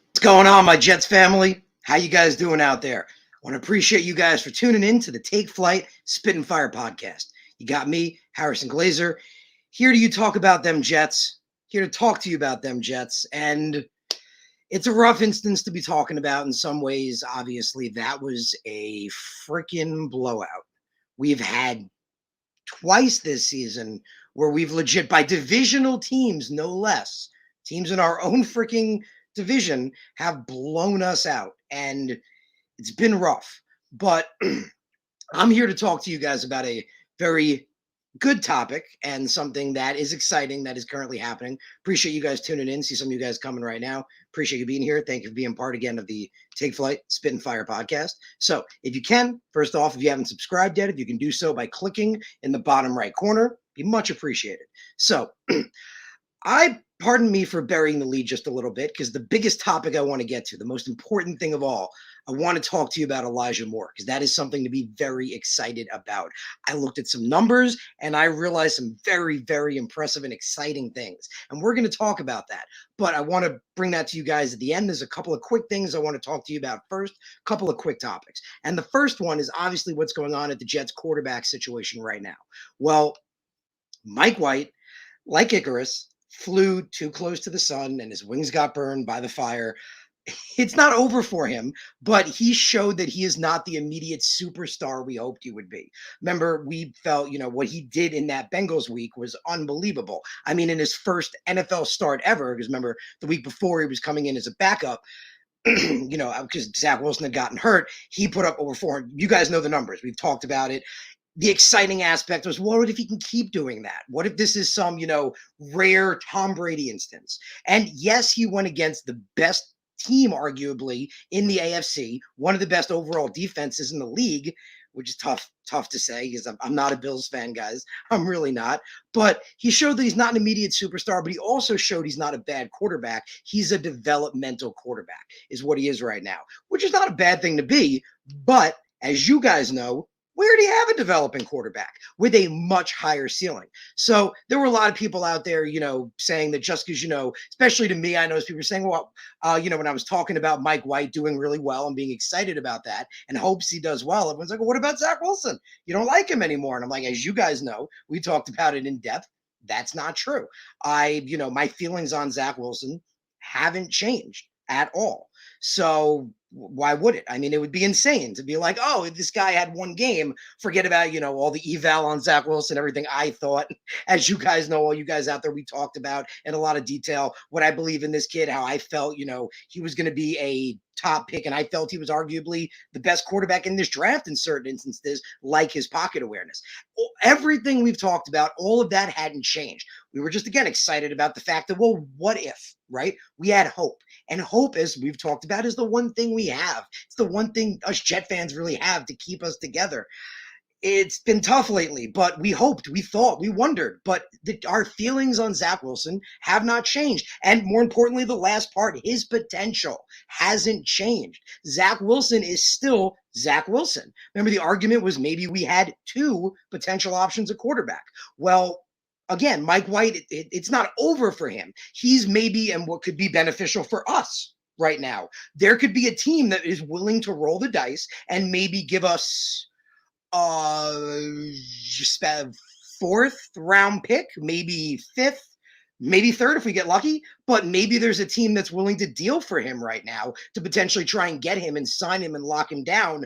What's going on, my Jets family? How you guys doing out there? I want to appreciate you guys for tuning in to the Take Flight Spit and Fire podcast. You got me, Harrison Glazer, here to talk about them Jets. Here to talk to you about them Jets, and it's a rough instance to be talking about in some ways. Obviously, that was a freaking blowout. We've had twice this season where we've legit, by divisional teams, no less, teams in our own freaking division have blown us out. And it's been rough. But I'm here to talk to you guys about a very good topic and something that is exciting that is currently happening. Appreciate you guys tuning in. See some of you guys coming right now. Appreciate you being here. Thank you for being part again of the Take Flight Spit and Fire podcast. So if you can, first off, if you haven't subscribed yet, if you can do so by clicking in the bottom right corner, be much appreciated. So pardon me for burying the lead just a little bit, because the biggest topic I want to get to, the most important thing of all, I want to talk to you about Elijah Moore, because that is something to be very excited about. I looked at some numbers and I realized some very, very impressive and exciting things. And we're going to talk about that. But I want to bring that to you guys at the end. There's a couple of quick things I want to talk to you about first, a couple of quick topics. And the first one is obviously what's going on at the Jets quarterback situation right now. Well, Mike White, like Icarus, flew too close to the sun and his wings got burned by the fire. It's not over for him, but he showed that he is not the immediate superstar we hoped he would be. Remember, we felt, what he did in that Bengals week was unbelievable. I mean, in his first NFL start ever, because remember, the week before he was coming in as a backup, because Zach Wilson had gotten hurt, he put up over 400. You guys know the numbers. We've talked about it. The exciting aspect was, what if he can keep doing that? What if this is some, rare Tom Brady instance? And yes, he went against the best team, arguably, in the AFC, one of the best overall defenses in the league, which is tough to say, because I'm not a Bills fan, guys. I'm really not. But he showed that he's not an immediate superstar, but he also showed he's not a bad quarterback. He's a developmental quarterback, is what he is right now, which is not a bad thing to be. But as you guys know, we already have a developing quarterback with a much higher ceiling. So there were a lot of people out there, saying that just because, especially to me, I know people were saying, well, when I was talking about Mike White doing really well and being excited about that and hopes he does well, everyone's like, well, what about Zach Wilson? You don't like him anymore. And I'm like, as you guys know, we talked about it in depth. That's not true. My feelings on Zach Wilson haven't changed at all. So why would it? I mean, it would be insane to be like, oh, if this guy had one game, forget about, all the eval on Zach Wilson, everything I thought. As you guys know, all you guys out there, we talked about in a lot of detail what I believe in this kid, how I felt, he was going to be a top pick, and I felt he was arguably the best quarterback in this draft in certain instances, like his pocket awareness. Everything we've talked about, all of that hadn't changed. We were just, again, excited about the fact that, well, what if, right? We had hope. And hope, as we've talked about, is the one thing we have. It's the one thing us Jet fans really have to keep us together. It's been tough lately, but we hoped, we thought, we wondered. But our feelings on Zach Wilson have not changed. And more importantly, the last part, his potential hasn't changed. Zach Wilson is still Zach Wilson. Remember, the argument was maybe we had two potential options at quarterback. Well, again, Mike White, it's not over for him. He's maybe, and what could be beneficial for us right now, there could be a team that is willing to roll the dice and maybe give us just a fourth round pick, maybe fifth, maybe third if we get lucky. But maybe there's a team that's willing to deal for him right now to potentially try and get him and sign him and lock him down.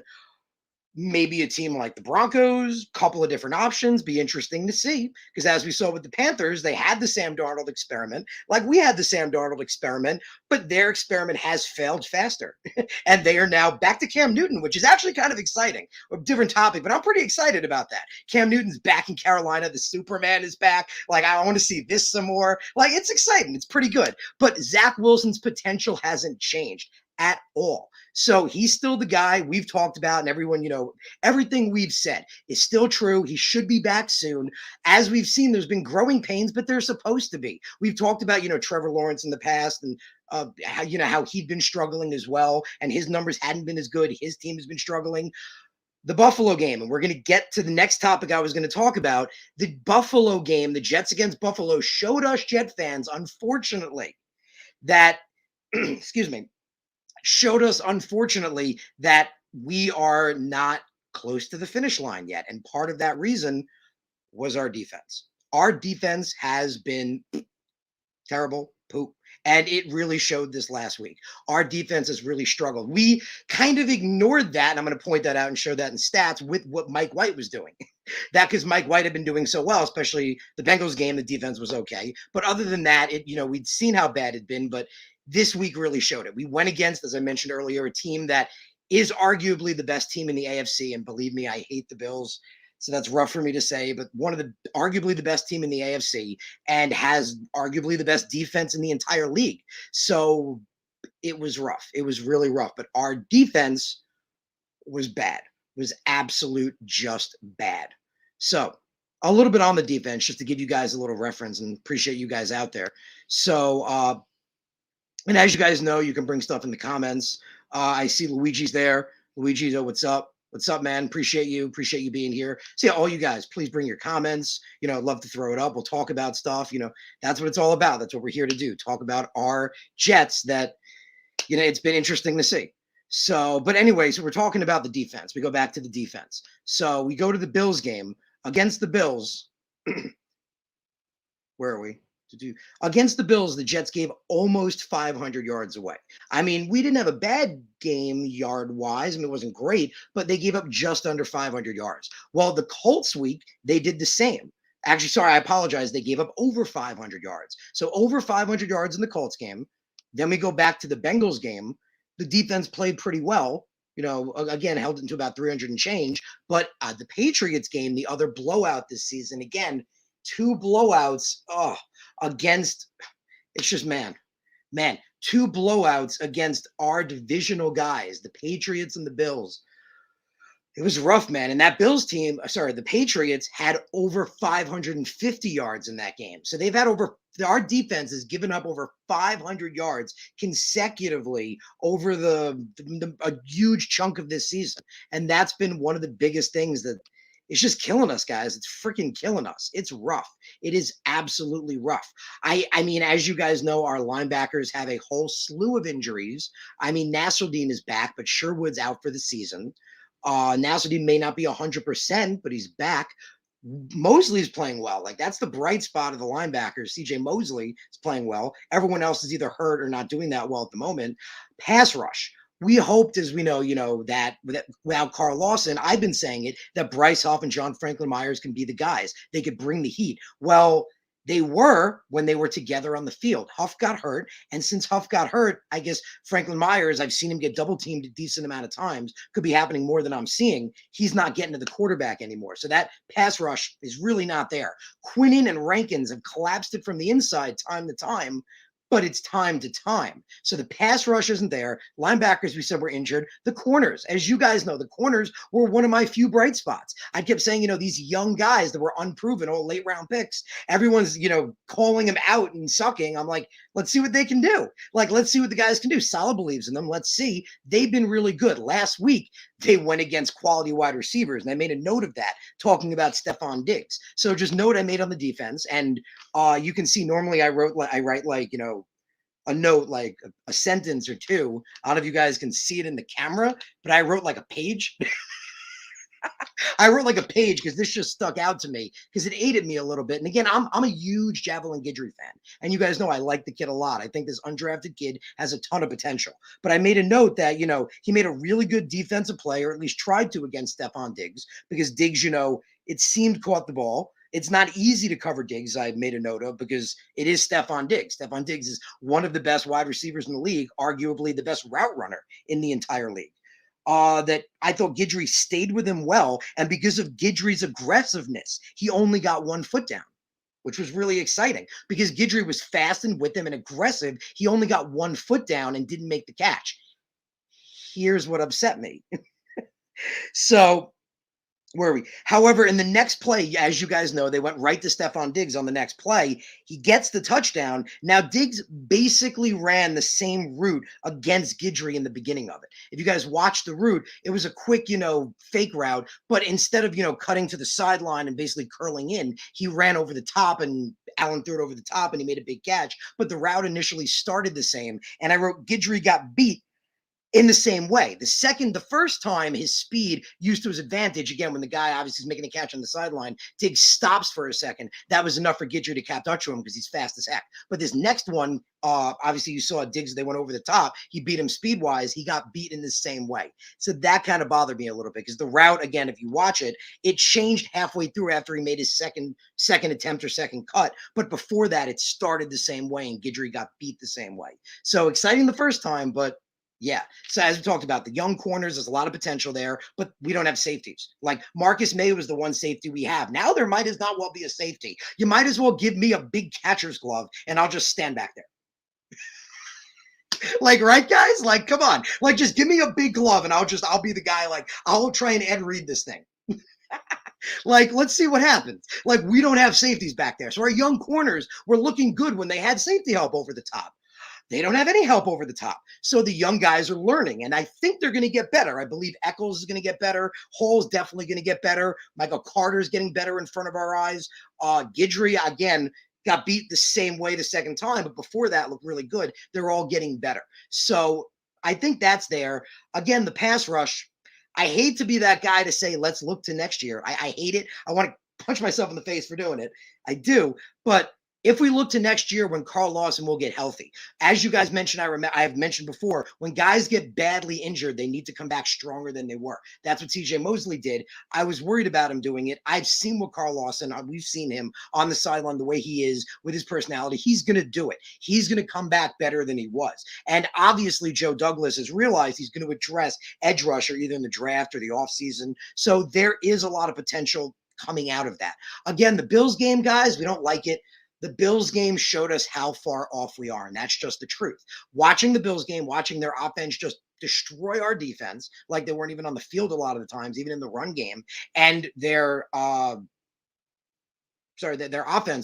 Maybe a team like the Broncos, couple of different options, be interesting to see. Because as we saw with the Panthers, they had the Sam Darnold experiment, like we had the Sam Darnold experiment, but their experiment has failed faster. And they are now back to Cam Newton, which is actually kind of exciting. A different topic, but I'm pretty excited about that. Cam Newton's back in Carolina. The Superman is back. Like, I want to see this some more. Like, it's exciting. It's pretty good. But Zach Wilson's potential hasn't changed at all. So he's still the guy we've talked about, and everyone, everything we've said is still true. He should be back soon. As we've seen, there's been growing pains, but they're supposed to be. We've talked about, Trevor Lawrence in the past, and how he'd been struggling as well, and his numbers hadn't been as good. His team has been struggling. The Buffalo game, and we're going to get to the next topic I was going to talk about. The Buffalo game, the Jets against Buffalo, showed us Jet fans, unfortunately, that, excuse me, showed us, unfortunately, that we are not close to the finish line yet. And part of that reason was our defense. Our defense has been terrible poop. And it really showed this last week. Our defense has really struggled. We kind of ignored that. And I'm going to point that out and show that in stats with what Mike White was doing. That because Mike White had been doing so well, especially the Bengals game, the defense was okay. But other than that, we'd seen how bad it'd been, but this week really showed it. We went against, as I mentioned earlier, a team that is arguably the best team in the AFC. And believe me, I hate the Bills. So that's rough for me to say, but one of the arguably the best team in the AFC and has arguably the best defense in the entire league. So it was rough. It was really rough. But our defense was bad. It was absolute just bad. So a little bit on the defense, just to give you guys a little reference and appreciate you guys out there. So, and as you guys know, you can bring stuff in the comments. I see Luigi's there. Luigi, what's up? What's up, man? Appreciate you. Appreciate you being here. So yeah, all you guys, please bring your comments. I'd love to throw it up. We'll talk about stuff. That's what it's all about. That's what we're here to do. Talk about our Jets that, it's been interesting to see. So, but anyway, so we're talking about the defense. We go back to the defense. So we go to the Bills game against the Bills. Where are we? Against the Bills, the Jets gave almost 500 yards away. I mean, we didn't have a bad game yard-wise. I mean, it wasn't great, but they gave up just under 500 yards. Well, the Colts week, they did the same. Actually, sorry, I apologize. They gave up over 500 yards. So over 500 yards in the Colts game. Then we go back to the Bengals game. The defense played pretty well. Again, held it to about 300 and change. But the Patriots game, the other blowout this season, again, 2 blowouts against, it's just man, 2 blowouts against our divisional guys, the Patriots and the Bills. It was rough, man. And that Bills team, the Patriots had over 550 yards in that game. So they've had our defense has given up over 500 yards consecutively over a huge chunk of this season. And that's been one of the biggest things that it's just killing us, guys. It's freaking killing us. It's rough. It is absolutely rough. I mean, as you guys know, our linebackers have a whole slew of injuries. I mean, Nasruddin is back, but Sherwood's out for the season. Nasruddin may not be 100%, but he's back. Mosley's playing well. Like, that's the bright spot of the linebackers. CJ Mosley is playing well. Everyone else is either hurt or not doing that well at the moment. Pass rush. We hoped, as we know, that without Carl Lawson, I've been saying it, that Bryce Huff and John Franklin Myers can be the guys. They could bring the heat. Well, they were when they were together on the field. Huff got hurt, and since Huff got hurt, I guess Franklin Myers, I've seen him get double teamed a decent amount of times. Could be happening more than I'm seeing. He's not getting to the quarterback anymore. So that pass rush is really not there. Quinnen and Rankins have collapsed it from the inside time to time, but it's time to time. So the pass rush isn't there. Linebackers, we said, were injured. The corners, as you guys know, the corners were one of my few bright spots. I kept saying, these young guys that were unproven, all late round picks, everyone's, calling them out and sucking. I'm like, let's see what they can do. Like, let's see what the guys can do. Salah believes in them. Let's see. They've been really good. Last week, they went against quality wide receivers, and I made a note of that, talking about Stephon Diggs. So just note I made on the defense, and you can see normally I write like, a note, like a sentence or two. I don't know if you guys can see it in the camera, but I wrote like a page. I wrote like a page because this just stuck out to me because it ate at me a little bit. And again, I'm a huge Javelin Guidry fan. And you guys know I like the kid a lot. I think this undrafted kid has a ton of potential. But I made a note that, he made a really good defensive play, or at least tried to, against Stephon Diggs, because Diggs, it seemed caught the ball. It's not easy to cover Diggs, I made a note of, because it is Stephon Diggs. Stephon Diggs is one of the best wide receivers in the league, arguably the best route runner in the entire league. That I thought Guidry stayed with him well, and because of Guidry's aggressiveness, he only got 1 foot down, which was really exciting because Guidry was fast and with him and aggressive. He only got 1 foot down and didn't make the catch. Here's what upset me. So, where are we? However, in the next play, as you guys know, they went right to Stephon Diggs on the next play. He gets the touchdown. Now, Diggs basically ran the same route against Guidry in the beginning of it. If you guys watch the route, it was a quick, fake route. But instead of, cutting to the sideline and basically curling in, he ran over the top, and Allen threw it over the top and he made a big catch. But the route initially started the same. And I wrote, Guidry got beat in the same way. The first time his speed used to his advantage, again, when the guy obviously is making a catch on the sideline, Diggs stops for a second. That was enough for Gidry to catch up to him because he's fast as heck. But this next one, obviously you saw Diggs, they went over the top. He beat him speed-wise. He got beat in the same way. So that kind of bothered me a little bit because the route, again, if you watch it, it changed halfway through after he made his second attempt or second cut. But before that, it started the same way and Gidry got beat the same way. So exciting the first time, but yeah. So as we talked about, the young corners, there's a lot of potential there, but we don't have safeties. Like Marcus May was the one safety we have. Now there might as not well be a safety. You might as well give me a big catcher's glove and I'll just stand back there. Like, right, guys? Like, come on. Like, just give me a big glove and I'll be the guy. Like, I'll try and Ed Reed this thing. Like, let's see what happens. Like, we don't have safeties back there. So our young corners were looking good when they had safety help over the top. They don't have any help over the top. So the young guys are learning, and I think they're going to get better. I believe Eccles is going to get better. Hall's definitely going to get better. Michael Carter's getting better in front of our eyes. Gidry, again, got beat the same way the second time, but before that looked really good. They're all getting better. So I think that's there. Again, the pass rush, I hate to be that guy to say, let's look to next year. I hate it. I want to punch myself in the face for doing it. I do. But if we look to next year when Carl Lawson will get healthy, as you guys mentioned, I have mentioned before, when guys get badly injured, they need to come back stronger than they were. That's what TJ Mosley did. I was worried about him doing it. I've seen what Carl Lawson, we've seen him on the sideline, the way he is with his personality. He's going to do it. He's going to come back better than he was. And obviously, Joe Douglas has realized he's going to address edge rusher either in the draft or the offseason. So there is a lot of potential coming out of that. Again, the Bills game, guys, we don't like it. The Bills game showed us how far off we are, and that's just the truth. Watching the Bills game, watching their offense just destroy our defense, like they weren't even on the field a lot of the times, even in the run game, and their offense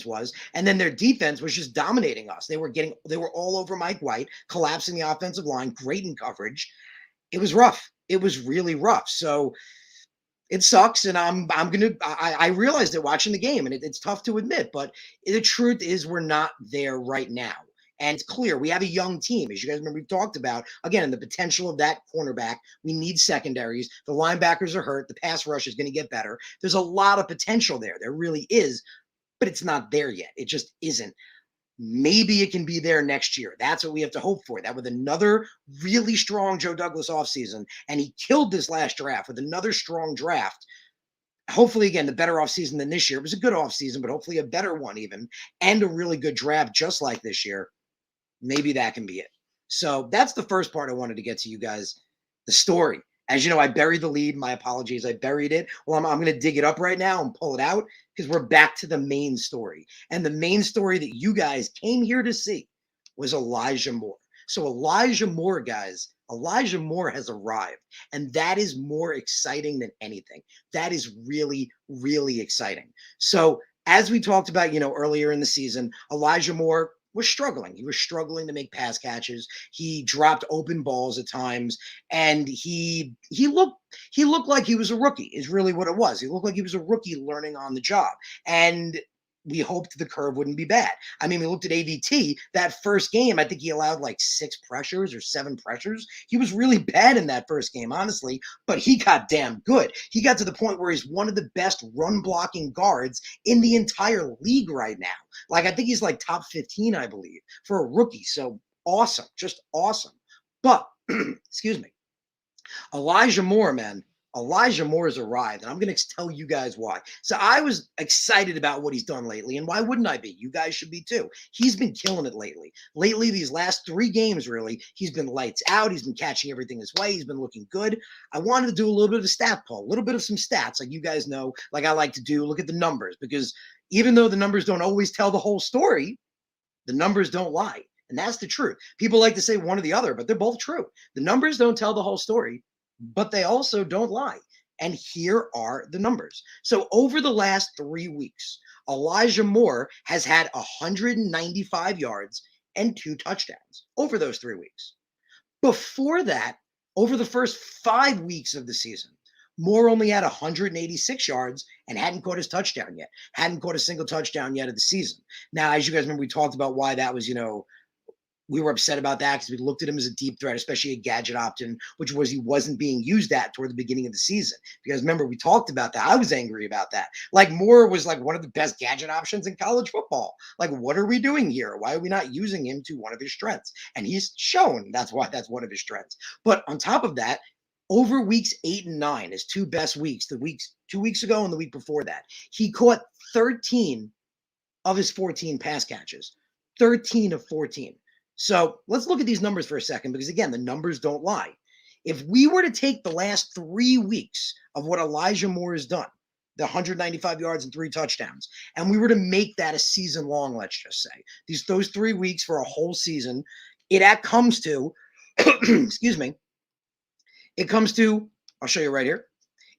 was, and then their defense was just dominating us. They were all over Mike White, collapsing the offensive line, great in coverage. It was rough. It was really rough. So it sucks, and I realized it watching the game, and it's tough to admit, but the truth is we're not there right now. And it's clear we have a young team. As you guys remember, we've talked about, again, the potential of that cornerback. We need secondaries. The linebackers are hurt. The pass rush is going to get better. There's a lot of potential there. There really is, but it's not there yet. It just isn't. Maybe it can be there next year. That's what we have to hope for. That with another really strong Joe Douglas offseason, and he killed this last draft with another strong draft. Hopefully, again, the better offseason than this year. It was a good offseason, but hopefully a better one even, and a really good draft just like this year. Maybe that can be it. So that's the first part I wanted to get to you guys, the story. As you know, I buried the lead. My apologies. I buried it. Well, I'm going to dig it up right now and pull it out because we're back to the main story. And the main story that you guys came here to see was Elijah Moore. So Elijah Moore, guys, Elijah Moore has arrived. And that is more exciting than anything. That is really, really exciting. So as we talked about, earlier in the season, Elijah Moore was struggling. He was struggling to make pass catches. He dropped open balls at times, and he looked like he was a rookie, is really what it was. He looked like he was a rookie learning on the job. And we hoped the curve wouldn't be bad. I mean, we looked at AVT. That first game, I think he allowed like 6 pressures or 7 pressures. He was really bad in that first game, honestly, but he got damn good. He got to the point where he's one of the best run blocking guards in the entire league right now. Like, I think he's like top 15, I believe, for a rookie. So awesome, just awesome. But, excuse me, Elijah Moore, man. Elijah Moore has arrived, and I'm going to tell you guys why. So I was excited about what he's done lately, and why wouldn't I be? You guys should be too. He's been killing it lately. Lately, these last 3 games, really, he's been lights out. He's been catching everything his way. He's been looking good. I wanted to do a little bit of a stat poll, a little bit of some stats, like you guys know, like I like to do, look at the numbers, because even though the numbers don't always tell the whole story, the numbers don't lie. And that's the truth. People like to say one or the other, but they're both true. The numbers don't tell the whole story, but they also don't lie. And here are the numbers. So over the last 3 weeks, Elijah Moore has had 195 yards and 2 touchdowns over those 3 weeks. Before that, over the first 5 weeks of the season, Moore only had 186 yards and hadn't caught his touchdown yet. Hadn't caught a single touchdown yet of the season. Now, as you guys remember, we talked about why that was, we were upset about that because we looked at him as a deep threat, especially a gadget option, which was he wasn't being used at toward the beginning of the season. Because remember, we talked about that. I was angry about that. Like Moore was like one of the best gadget options in college football. Like, what are we doing here? Why are we not using him to one of his strengths? And he's shown that's one of his strengths. But on top of that, over weeks 8 and 9, his two best weeks, the weeks 2 weeks ago and the week before that, he caught 13 of his 14 pass catches. 13 of 14. So let's look at these numbers for a second, because again, the numbers don't lie. If we were to take the last 3 weeks of what Elijah Moore has done, the 195 yards and 3 touchdowns, and we were to make that a season long, let's just say, those 3 weeks for a whole season, it comes to, excuse me, it comes to, I'll show you right here.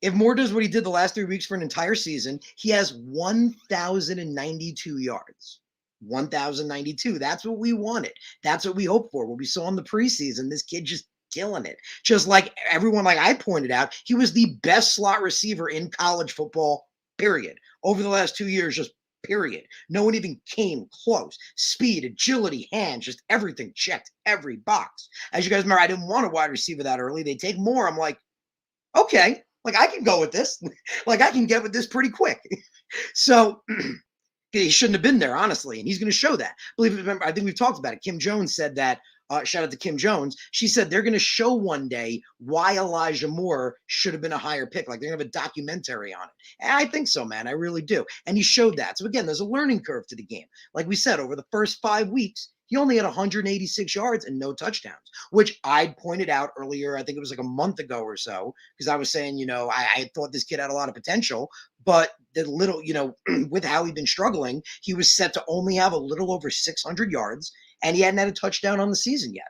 If Moore does what he did the last 3 weeks for an entire season, he has 1,092 yards. 1,092. That's what we wanted. That's what we hoped for. What we saw in the preseason, this kid just killing it. Just like everyone, like I pointed out, he was the best slot receiver in college football, period. Over the last 2 years, just period. No one even came close. Speed, agility, hands, just everything checked every box. As you guys remember, I didn't want a wide receiver that early. They take Moore. I'm like, okay, like I can go with this. Like I can get with this pretty quick. So he shouldn't have been there, honestly, and he's going to show that. Remember, I think we've talked about it. Kim Jones said that. Shout out to Kim Jones. She said they're going to show one day why Elijah Moore should have been a higher pick. Like they're going to have a documentary on it. And I think so, man. I really do. And he showed that. So again, there's a learning curve to the game. Like we said, over the first 5 weeks, he only had 186 yards and no touchdowns, which I pointed out earlier. I think it was like a month ago or so, because I was saying, I thought this kid had a lot of potential, but the little, with how he'd been struggling, he was set to only have a little over 600 yards, and he hadn't had a touchdown on the season yet.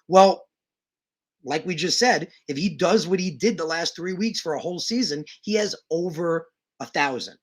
Well, like we just said, if he does what he did the last 3 weeks for a whole season, he has over 1,000.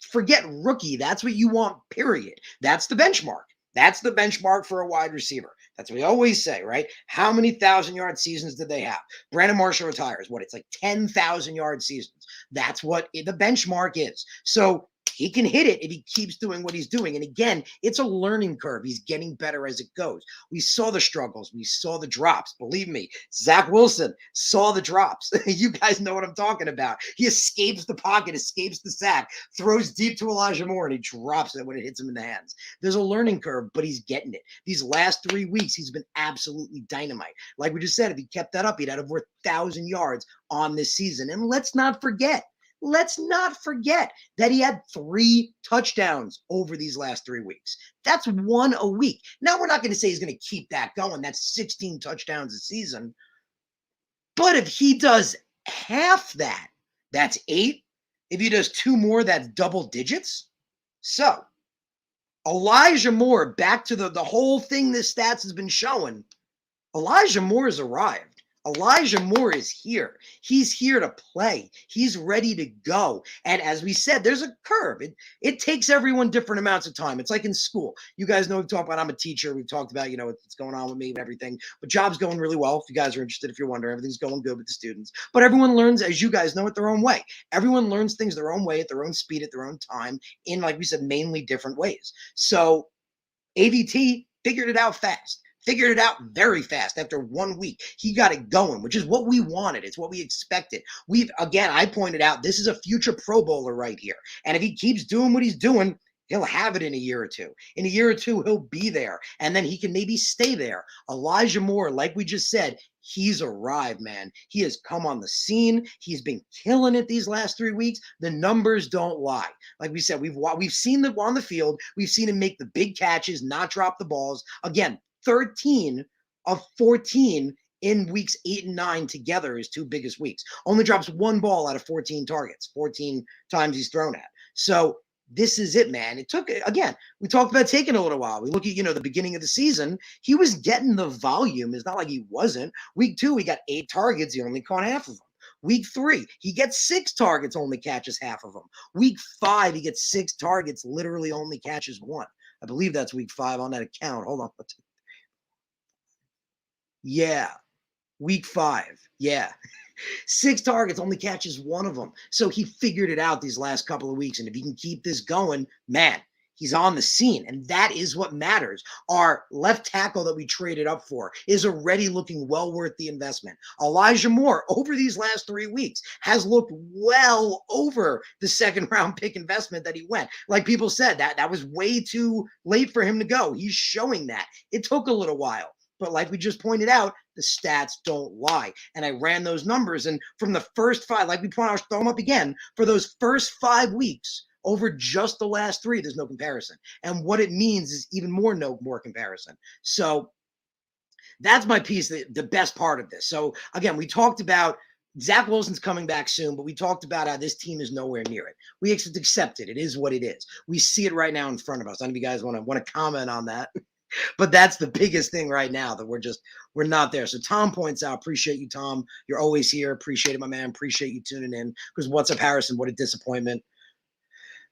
Forget rookie. That's what you want, period. That's the benchmark. That's the benchmark for a wide receiver. That's what we always say, right? How many 1,000-yard seasons did they have? Brandon Marshall retires. It's like 10,000-yard seasons. That's what the benchmark is. So he can hit it if he keeps doing what he's doing. And again, it's a learning curve. He's getting better as it goes. We saw the struggles. We saw the drops. Believe me, Zach Wilson saw the drops. You guys know what I'm talking about. He escapes the pocket, escapes the sack, throws deep to Elijah Moore, and he drops it when it hits him in the hands. There's a learning curve, but he's getting it. These last 3 weeks, he's been absolutely dynamite. Like we just said, if he kept that up, he'd have over 1,000 yards on this season. And let's not forget that he had 3 touchdowns over these last 3 weeks. That's 1 a week. Now, we're not going to say he's going to keep that going. That's 16 touchdowns a season. But if he does half that, that's 8. If he does 2 more, that's double digits. So Elijah Moore, back to the whole thing this stats has been showing, Elijah Moore has arrived. Elijah Moore is here. He's here to play. He's ready to go. And as we said, there's a curve. It takes everyone different amounts of time. It's like in school. You guys know we've talked about, I'm a teacher. We've talked about, what's going on with me and everything. But job's going really well. If you guys are interested, if you're wondering, everything's going good with the students. But everyone learns, as you guys know, at their own way. Everyone learns things their own way, at their own speed, at their own time, in, like we said, mainly different ways. So AVT figured it out fast. Figured it out very fast after 1 week. He got it going, which is what we wanted. It's what we expected. I pointed out, this is a future Pro Bowler right here. And if he keeps doing what he's doing, he'll have it in a year or two. In a year or two, he'll be there. And then he can maybe stay there. Elijah Moore, like we just said, he's arrived, man. He has come on the scene. He's been killing it these last 3 weeks. The numbers don't lie. Like we said, we've seen him on the field. We've seen him make the big catches, not drop the balls. Again, 13 of 14 in weeks 8 and 9 together, his 2 biggest weeks. Only drops 1 ball out of 14 targets, 14 times he's thrown at. So this is it, man. It took, again, we talked about taking a little while. We look at, the beginning of the season, he was getting the volume. It's not like he wasn't. Week 2, he got 8 targets. He only caught half of them. Week 3, he gets 6 targets, only catches half of them. Week 5, he gets 6 targets, literally only catches 1. I believe that's week 5 on that account. Hold on. Yeah. Week 5. Yeah. 6 targets, only catches 1 of them. So he figured it out these last couple of weeks. And if he can keep this going, man, He's on the scene, and that is what matters. Our left tackle that we traded up for is already looking well worth the investment. Elijah Moore, over these last 3 weeks, has looked well over the second round pick investment that he went. Like people said, that was way too late for him to go. He's showing that. It took a little while. But like we just pointed out, the stats don't lie. And I ran those numbers. And from the first five, like we point out, I'll throw them up again. For those first 5 weeks, over just the last three, there's no comparison. And what it means is even no more comparison. So that's my piece, the best part of this. So again, we talked about Zach Wilson's coming back soon, but we talked about how this team is nowhere near it. We accept it. It is what it is. We see it right now in front of us. I don't know if you guys want to comment on that. But that's the biggest thing right now, that we're not there. So Tom points out, appreciate you, Tom. You're always here. Appreciate it, my man. Appreciate you tuning in. Because what's up, Harrison? What a disappointment.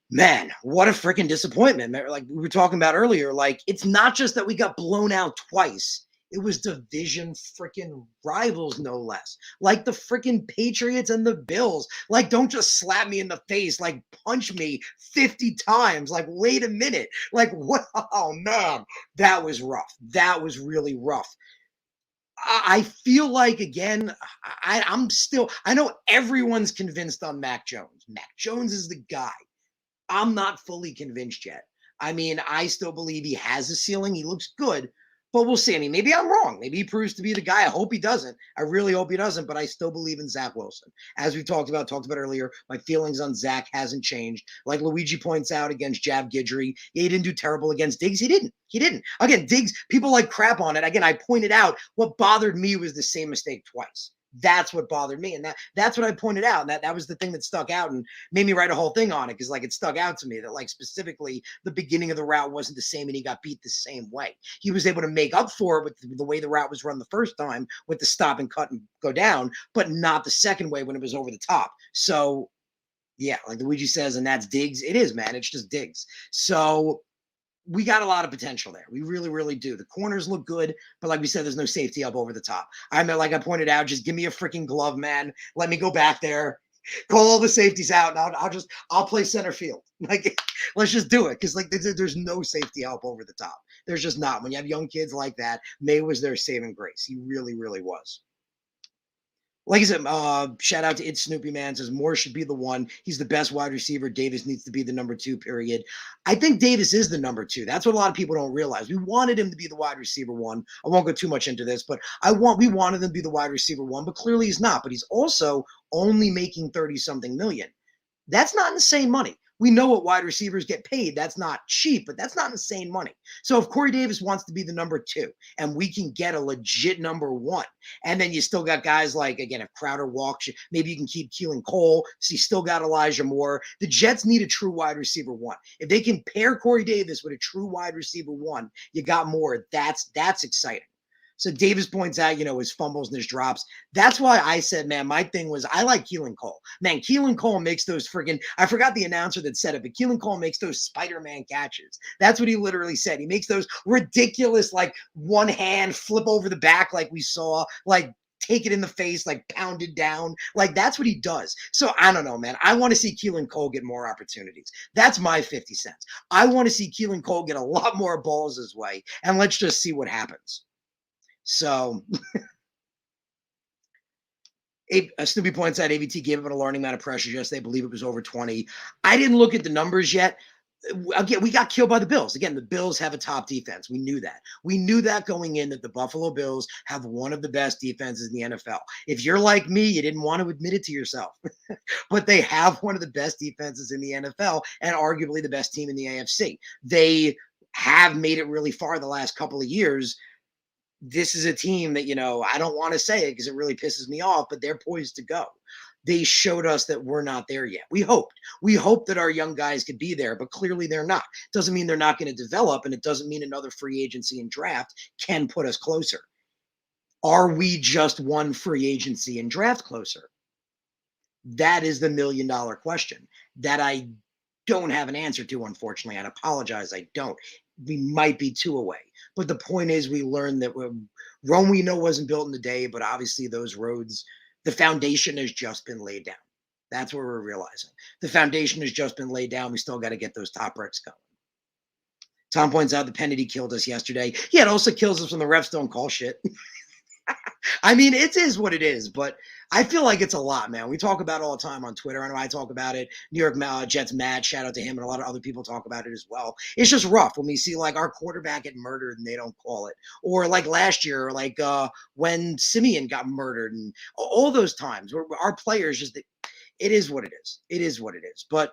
Man, what a freaking disappointment. Like we were talking about earlier, like it's not just that we got blown out twice. It was division freaking rivals, no less. Like the freaking Patriots and the Bills. Like, don't just slap me in the face, like punch me 50 times. Like, wait a minute. Like, what? Oh, man, that was rough. That was really rough. I feel like, again, I know everyone's convinced on Mac Jones. Mac Jones is the guy. I'm not fully convinced yet. I mean, I still believe he has a ceiling. He looks good, but we'll see. I mean, maybe I'm wrong. Maybe he proves to be the guy. I hope he doesn't. I really hope he doesn't, but I still believe in Zach Wilson. As we talked about earlier, my feelings on Zach hasn't changed. Like Luigi points out against Jav Guidry, he didn't do terrible against Diggs. He didn't. Again, Diggs, people like crap on it. Again, I pointed out what bothered me was the same mistake twice. That's what bothered me. And that's what I pointed out. And that was the thing that stuck out and made me write a whole thing on it. Cause like it stuck out to me that like specifically the beginning of the route wasn't the same and he got beat the same way. He was able to make up for it with the way the route was run the first time with the stop and cut and go down, but not the second way when it was over the top. So yeah, like Luigi says, and that's Diggs. It is, man. It's just Diggs. So we got a lot of potential there. We really, really do. The corners look good, but like we said, there's no safety up over the top. I mean, like I pointed out, just give me a freaking glove, man. Let me go back there, call all the safeties out, and I'll play center field. Like, let's just do it, because like there's no safety help over the top. There's just not. When you have young kids like that, May was their saving grace. He really, really was. Like I said, shout out to It's Snoopy Man, says Moore should be the one. He's the best wide receiver. Davis needs to be the number 2, period. I think Davis is the number 2. That's what a lot of people don't realize. We wanted him to be the wide receiver 1. I won't go too much into this, but we wanted him to be the wide receiver 1, but clearly he's not. But he's also only making 30-something million. That's not insane money. We know what wide receivers get paid. That's not cheap, but that's not insane money. So if Corey Davis wants to be the number 2 and we can get a legit number 1, and then you still got guys like, again, if Crowder walks, maybe you can keep Keelan Cole. So you still got Elijah Moore. The Jets need a true wide receiver 1. If they can pair Corey Davis with a true wide receiver 1, you got Moore. That's exciting. So Davis points out, his fumbles and his drops. That's why I said, man, my thing was I like Keelan Cole. Man, Keelan Cole makes those friggin' I forgot the announcer that said it, but Keelan Cole makes those Spider-Man catches. That's what he literally said. He makes those ridiculous, like, one hand flip over the back like we saw, like, take it in the face, like pound it down. Like, that's what he does. So I don't know, man. I want to see Keelan Cole get more opportunities. That's my 50 cents. I want to see Keelan Cole get a lot more balls his way, and let's just see what happens. So Snoopy points out AVT gave it a learning amount of pressure yesterday. I believe it was over 20. I didn't look at the numbers yet. Again, we got killed by the Bills. Again, the Bills have a top defense. We knew that. We knew that going in, that the Buffalo Bills have one of the best defenses in the NFL. If you're like me, you didn't want to admit it to yourself. But they have one of the best defenses in the NFL and arguably the best team in the AFC. They have made it really far the last couple of years. This is a team that, I don't want to say it because it really pisses me off, but they're poised to go. They showed us that we're not there yet. We hoped that our young guys could be there, but clearly they're not. Doesn't mean they're not going to develop, and it doesn't mean another free agency and draft can put us closer. Are we just one free agency and draft closer? That is the $1 million question that I don't have an answer to, unfortunately. I apologize, I don't. We might be 2 away. But the point is, we learned that Rome we know wasn't built in a day, but obviously those roads, the foundation has just been laid down. That's what we're realizing. The foundation has just been laid down. We still got to get those top bricks going. Tom points out the penalty killed us yesterday. Yeah, it also kills us when the refs don't call shit. I mean, it is what it is, but I feel like it's a lot, man. We talk about it all the time on Twitter. I know I talk about it. New York Jets Matt, shout out to him, and a lot of other people talk about it as well. It's just rough when we see like our quarterback get murdered and they don't call it, or like last year, like when Simeon got murdered, and all those times where our players just. It is what it is. It is what it is. But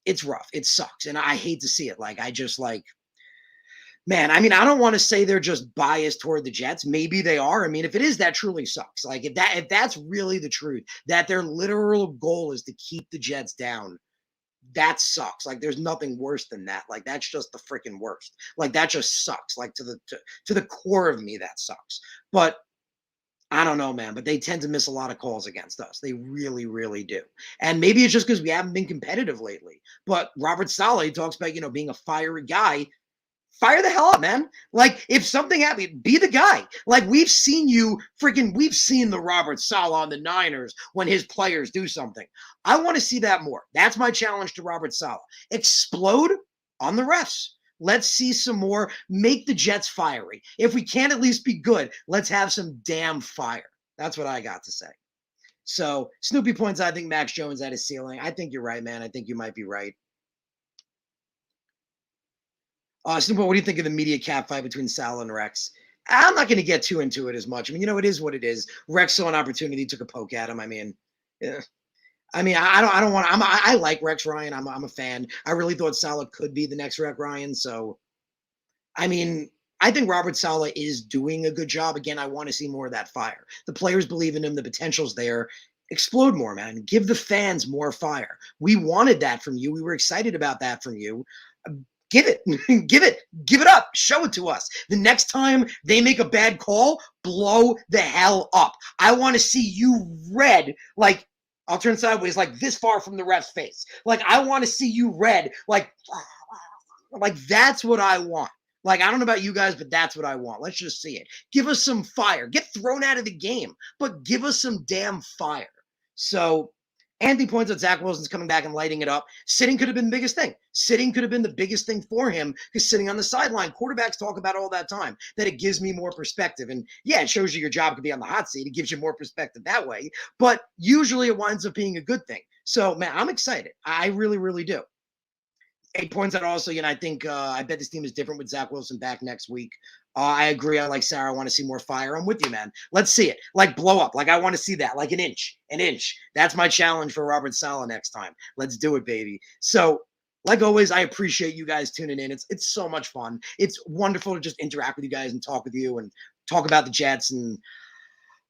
it's rough. It sucks, and I hate to see it. Like I just like man, I mean, I don't want to say they're just biased toward the Jets. Maybe they are. I mean, if it is, that truly sucks. Like if that's really the truth, that their literal goal is to keep the Jets down, that sucks. Like there's nothing worse than that. Like that's just the freaking worst. Like that just sucks. Like to the core of me, that sucks. But I don't know, man, but they tend to miss a lot of calls against us. They really, really do. And maybe it's just because we haven't been competitive lately. But Robert Saleh talks about, being a fiery guy. Fire the hell up, man. Like, if something happened, be the guy. Like, we've seen the Robert Saleh on the Niners when his players do something. I want to see that more. That's my challenge to Robert Saleh. Explode on the refs. Let's see some more. Make the Jets fiery. If we can't at least be good, let's have some damn fire. That's what I got to say. So, Snoopy points, I think Max Jones at his ceiling. I think you're right, man. I think you might be right. Snoop, what do you think of the media cat fight between Sal and Rex? I'm not going to get too into it as much. I mean, it is what it is. Rex saw an opportunity, took a poke at him. I mean, yeah. I mean, I don't want. I like Rex Ryan. I'm a fan. I really thought Saleh could be the next Rex Ryan. So, I mean, I think Robert Saleh is doing a good job. Again, I want to see more of that fire. The players believe in him. The potential's there. Explode more, man. Give the fans more fire. We wanted that from you. We were excited about that from you. Give it, give it up, show it to us. The next time they make a bad call, blow the hell up. I want to see you red, like, I'll turn sideways, like this far from the ref's face. Like, I want to see you red, like that's what I want. Like, I don't know about you guys, but that's what I want. Let's just see it. Give us some fire. Get thrown out of the game, but give us some damn fire. So, Anthony points out Zach Wilson's coming back and lighting it up. Sitting could have been the biggest thing. Sitting could have been the biggest thing for him because sitting on the sideline, quarterbacks talk about all that time, that it gives me more perspective. And yeah, it shows you your job could be on the hot seat. It gives you more perspective that way. But usually it winds up being a good thing. So, man, I'm excited. I really, really do. 8 points out also, I think I bet this team is different with Zach Wilson back next week. I agree. I like Sarah. I want to see more fire. I'm with you, man. Let's see it. Like blow up. Like I want to see that. Like an inch. That's my challenge for Robert Saleh next time. Let's do it, baby. So, like always, I appreciate you guys tuning in. It's so much fun. It's wonderful to just interact with you guys and talk with you and talk about the Jets and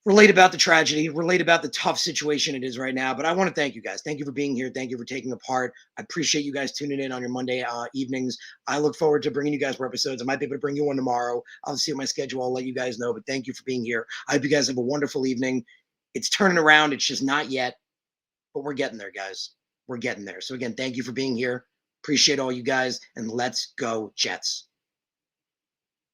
relate about the tragedy, relate about the tough situation it is right now. But I want to thank you guys. Thank you for being here. Thank you for taking a part. I appreciate you guys tuning in on your Monday evenings. I look forward to bringing you guys more episodes. I might be able to bring you one tomorrow. I'll see my schedule. I'll let you guys know. But thank you for being here. I hope you guys have a wonderful evening. It's turning around. It's just not yet. But we're getting there, guys. We're getting there. So again, thank you for being here. Appreciate all you guys. And let's go, Jets.